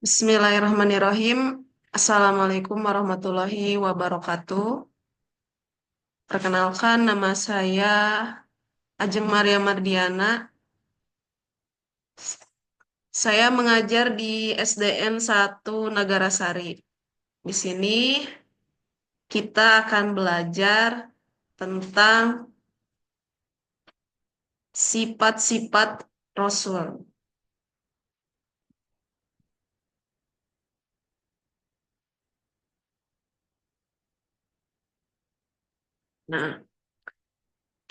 Bismillahirrahmanirrahim. Assalamualaikum warahmatullahi wabarakatuh. Perkenalkan, nama saya Ajeng Maria Mardiana. Saya mengajar di SDN 1 Nagarasari. Di sini kita akan belajar tentang sifat-sifat Rasul. Nah,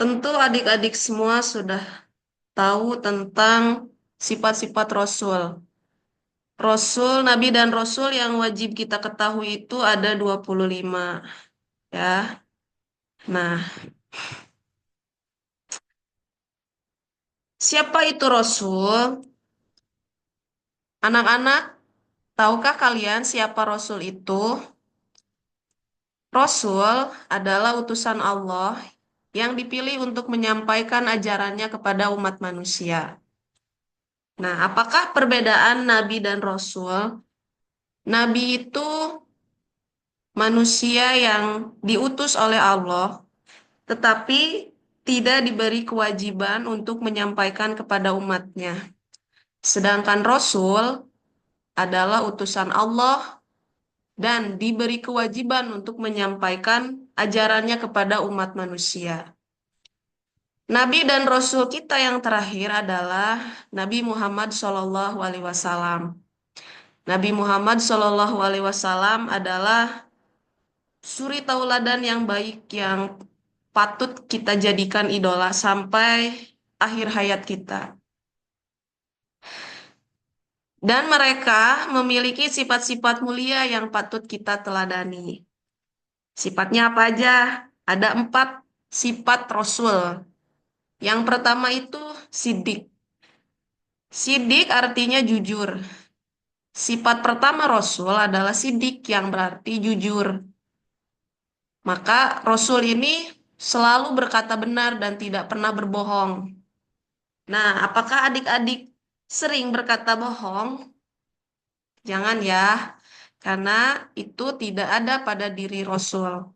tentu adik-adik semua sudah tahu tentang sifat-sifat Rasul. Rasul, Nabi dan Rasul yang wajib kita ketahui itu ada 25, ya. Nah, siapa itu Rasul? Anak-anak, tahukah kalian siapa Rasul itu? Rasul adalah utusan Allah yang dipilih untuk menyampaikan ajarannya kepada umat manusia. Nah, apakah perbedaan Nabi dan Rasul? Nabi itu manusia yang diutus oleh Allah, tetapi tidak diberi kewajiban untuk menyampaikan kepada umatnya. Sedangkan Rasul adalah utusan Allah dan diberi kewajiban untuk menyampaikan ajarannya kepada umat manusia. Nabi dan Rasul kita yang terakhir adalah Nabi Muhammad SAW. Nabi Muhammad SAW adalah suri tauladan yang baik yang patut kita jadikan idola sampai akhir hayat kita. Dan mereka memiliki sifat-sifat mulia yang patut kita teladani. Sifatnya apa aja? Ada 4 sifat Rasul. Yang pertama itu sidik. Sidik artinya jujur. Sifat pertama Rasul adalah sidik yang berarti jujur. Maka Rasul ini selalu berkata benar dan tidak pernah berbohong. Nah, apakah adik-adik sering berkata bohong? Jangan ya, karena itu tidak ada pada diri Rasul.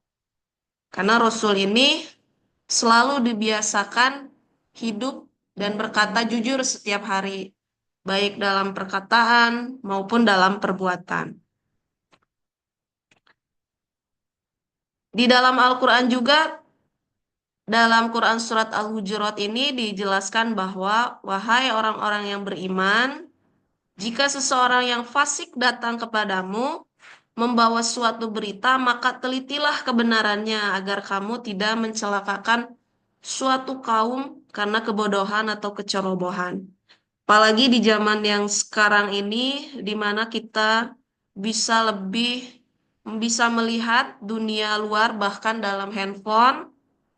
Karena Rasul ini selalu dibiasakan hidup dan berkata jujur setiap hari, baik dalam perkataan maupun dalam perbuatan. Di dalam Al-Quran juga, dalam Quran Surat Al-Hujurat ini dijelaskan bahwa, wahai orang-orang yang beriman, jika seseorang yang fasik datang kepadamu, membawa suatu berita, maka telitilah kebenarannya agar kamu tidak mencelakakan suatu kaum karena kebodohan atau kecerobohan. Apalagi di zaman yang sekarang ini, di mana kita bisa melihat dunia luar bahkan dalam handphone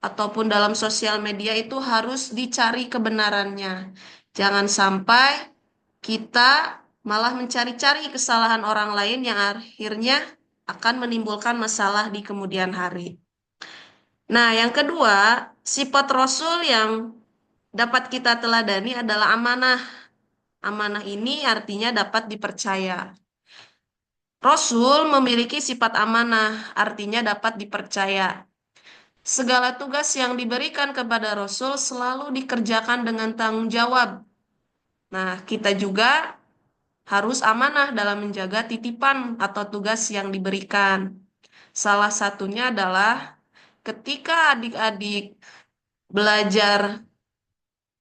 ataupun dalam sosial media itu harus dicari kebenarannya. Jangan sampai kita malah mencari-cari kesalahan orang lain yang akhirnya akan menimbulkan masalah di kemudian hari. Nah, yang kedua, sifat Rasul yang dapat kita teladani adalah amanah. Amanah ini artinya dapat dipercaya. Rasul memiliki sifat amanah, artinya dapat dipercaya. Segala tugas yang diberikan kepada Rasul selalu dikerjakan dengan tanggung jawab. Nah, kita juga harus amanah dalam menjaga titipan atau tugas yang diberikan. Salah satunya adalah ketika adik-adik belajar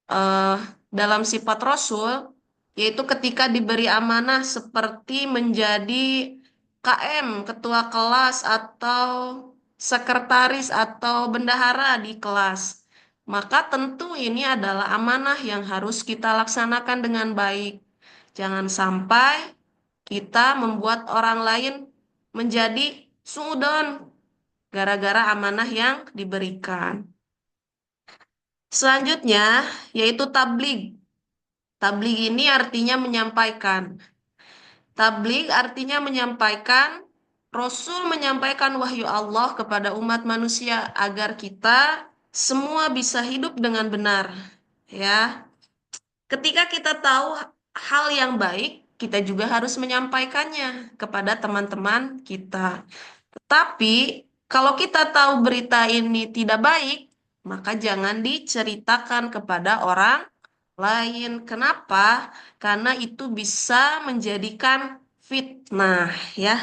eh, dalam sifat Rasul, yaitu ketika diberi amanah seperti menjadi KM, ketua kelas atau sekretaris atau bendahara di kelas. Maka tentu ini adalah amanah yang harus kita laksanakan dengan baik. Jangan sampai kita membuat orang lain menjadi suudon gara-gara amanah yang diberikan. Selanjutnya, yaitu tabligh. Tabligh ini artinya menyampaikan. Tabligh artinya menyampaikan, Rasul menyampaikan wahyu Allah kepada umat manusia agar kita semua bisa hidup dengan benar. Ya, ketika kita tahu hal yang baik, kita juga harus menyampaikannya kepada teman-teman kita. Tetapi kalau kita tahu berita ini tidak baik, maka jangan diceritakan kepada orang lain. Kenapa? Karena itu bisa menjadikan fitnah, ya.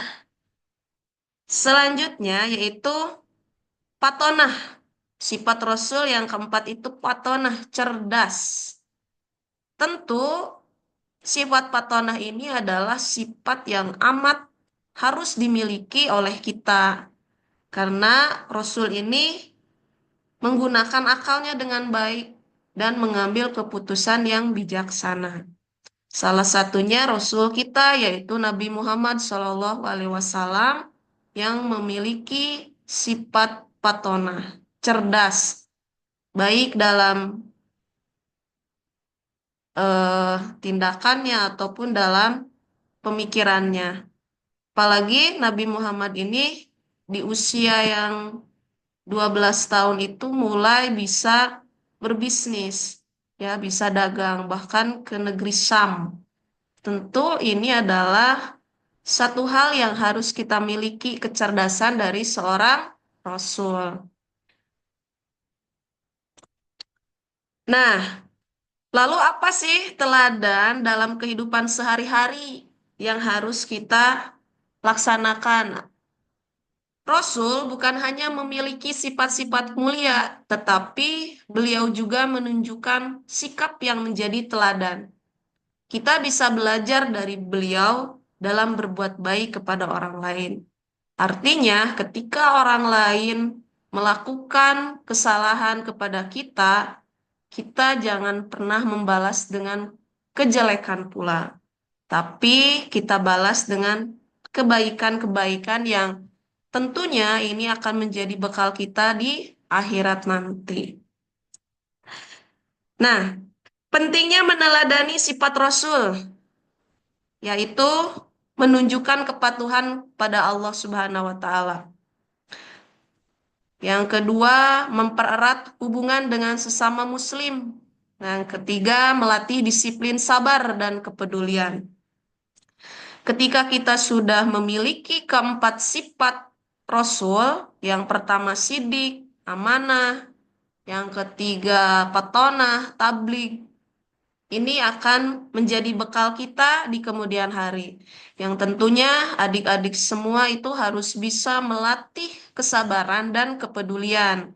Selanjutnya yaitu patonah. Sifat Rasul yang keempat itu patonah, cerdas. Tentu sifat patonah ini adalah sifat yang amat harus dimiliki oleh kita. Karena Rasul ini menggunakan akalnya dengan baik dan mengambil keputusan yang bijaksana. Salah satunya Rasul kita yaitu Nabi Muhammad SAW yang memiliki sifat patonah, cerdas, baik dalam eh, tindakannya ataupun dalam pemikirannya. Apalagi Nabi Muhammad ini di usia yang 12 tahun itu mulai bisa berbisnis, ya, bisa dagang bahkan ke negeri Syam. Tentu ini adalah satu hal yang harus kita miliki kecerdasan dari seorang Rasul. Nah, lalu apa sih teladan dalam kehidupan sehari-hari yang harus kita laksanakan? Rasul bukan hanya memiliki sifat-sifat mulia, tetapi beliau juga menunjukkan sikap yang menjadi teladan. Kita bisa belajar dari beliau dalam berbuat baik kepada orang lain. Artinya, ketika orang lain melakukan kesalahan kepada kita, kita jangan pernah membalas dengan kejelekan pula, tapi kita balas dengan kebaikan-kebaikan yang tentunya ini akan menjadi bekal kita di akhirat nanti. Nah, pentingnya meneladani sifat Rasul, yaitu menunjukkan kepatuhan pada Allah Subhanahu wa Ta'ala. Yang kedua, mempererat hubungan dengan sesama Muslim. Yang ketiga, melatih disiplin sabar dan kepedulian. Ketika kita sudah memiliki keempat sifat Rasul, yang pertama sidik, amanah, yang ketiga patonah, tabligh, ini akan menjadi bekal kita di kemudian hari. Yang tentunya adik-adik semua itu harus bisa melatih kesabaran dan kepedulian.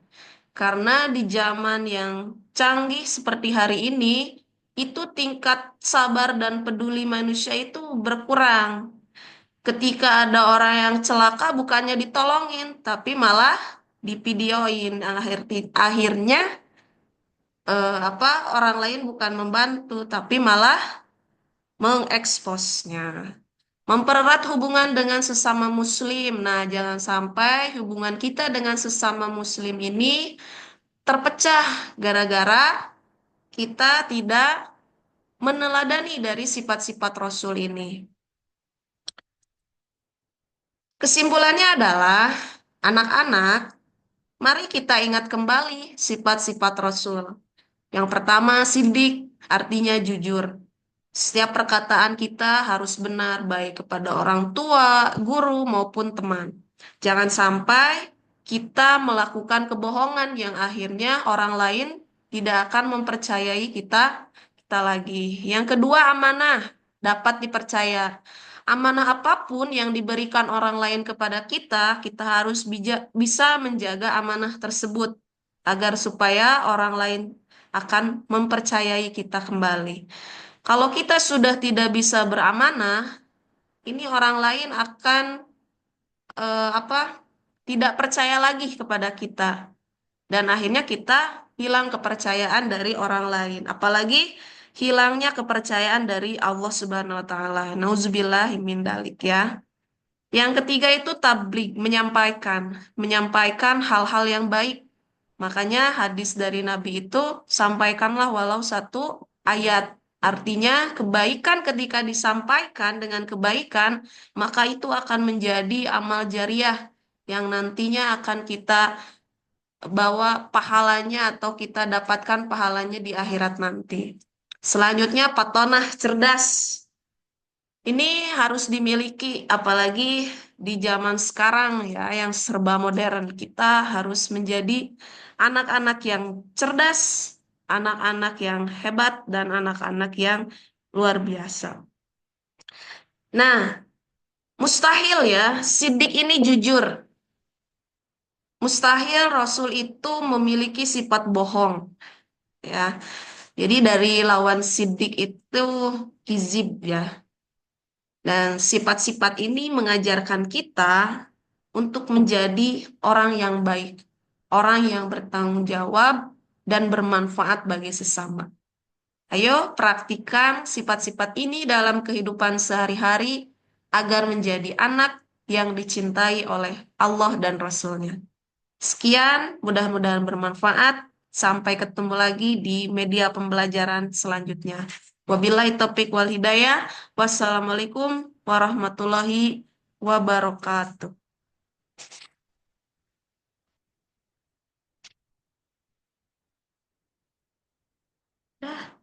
Karena di zaman yang canggih seperti hari ini, itu tingkat sabar dan peduli manusia itu berkurang. Ketika ada orang yang celaka, bukannya ditolongin, tapi malah divideoin. Akhirnya apa, orang lain bukan membantu, tapi malah mengeksposnya. Mempererat hubungan dengan sesama muslim. Nah, jangan sampai hubungan kita dengan sesama muslim ini terpecah gara-gara kita tidak meneladani dari sifat-sifat Rasul ini. Kesimpulannya adalah, anak-anak, mari kita ingat kembali sifat-sifat Rasul. Yang pertama, sidik, artinya jujur. Setiap perkataan kita harus benar, baik kepada orang tua, guru, maupun teman. Jangan sampai kita melakukan kebohongan yang akhirnya orang lain tidak akan mempercayai kita lagi. Yang kedua, amanah, dapat dipercaya. Amanah apapun yang diberikan orang lain kepada kita, kita harus bisa menjaga amanah tersebut agar supaya orang lain akan mempercayai kita kembali. Kalau kita sudah tidak bisa beramanah, ini orang lain akan apa? Tidak percaya lagi kepada kita, dan akhirnya kita hilang kepercayaan dari orang lain. Apalagi hilangnya kepercayaan dari Allah Subhanahu wa taala. Nauzubillah min dalik, ya. Yang ketiga itu tabligh, menyampaikan hal-hal yang baik. Makanya hadis dari Nabi itu, sampaikanlah walau satu ayat. Artinya kebaikan ketika disampaikan dengan kebaikan, maka itu akan menjadi amal jariah yang nantinya akan kita bawa pahalanya atau kita dapatkan pahalanya di akhirat nanti. Selanjutnya, patonah, cerdas. Ini harus dimiliki, apalagi di zaman sekarang ya, yang serba modern. Kita harus menjadi anak-anak yang cerdas, anak-anak yang hebat, dan anak-anak yang luar biasa. Nah, mustahil ya, Siddiq ini jujur. Mustahil Rasul itu memiliki sifat bohong, ya. Jadi dari lawan Siddiq itu kizib ya. Dan sifat-sifat ini mengajarkan kita untuk menjadi orang yang baik, orang yang bertanggung jawab dan bermanfaat bagi sesama. Ayo praktikkan sifat-sifat ini dalam kehidupan sehari-hari agar menjadi anak yang dicintai oleh Allah dan Rasul-Nya. Sekian, mudah-mudahan bermanfaat. Sampai ketemu lagi di media pembelajaran selanjutnya. Wabillahi taufiq wal hidayah. Wassalamualaikum warahmatullahi wabarakatuh. Dah.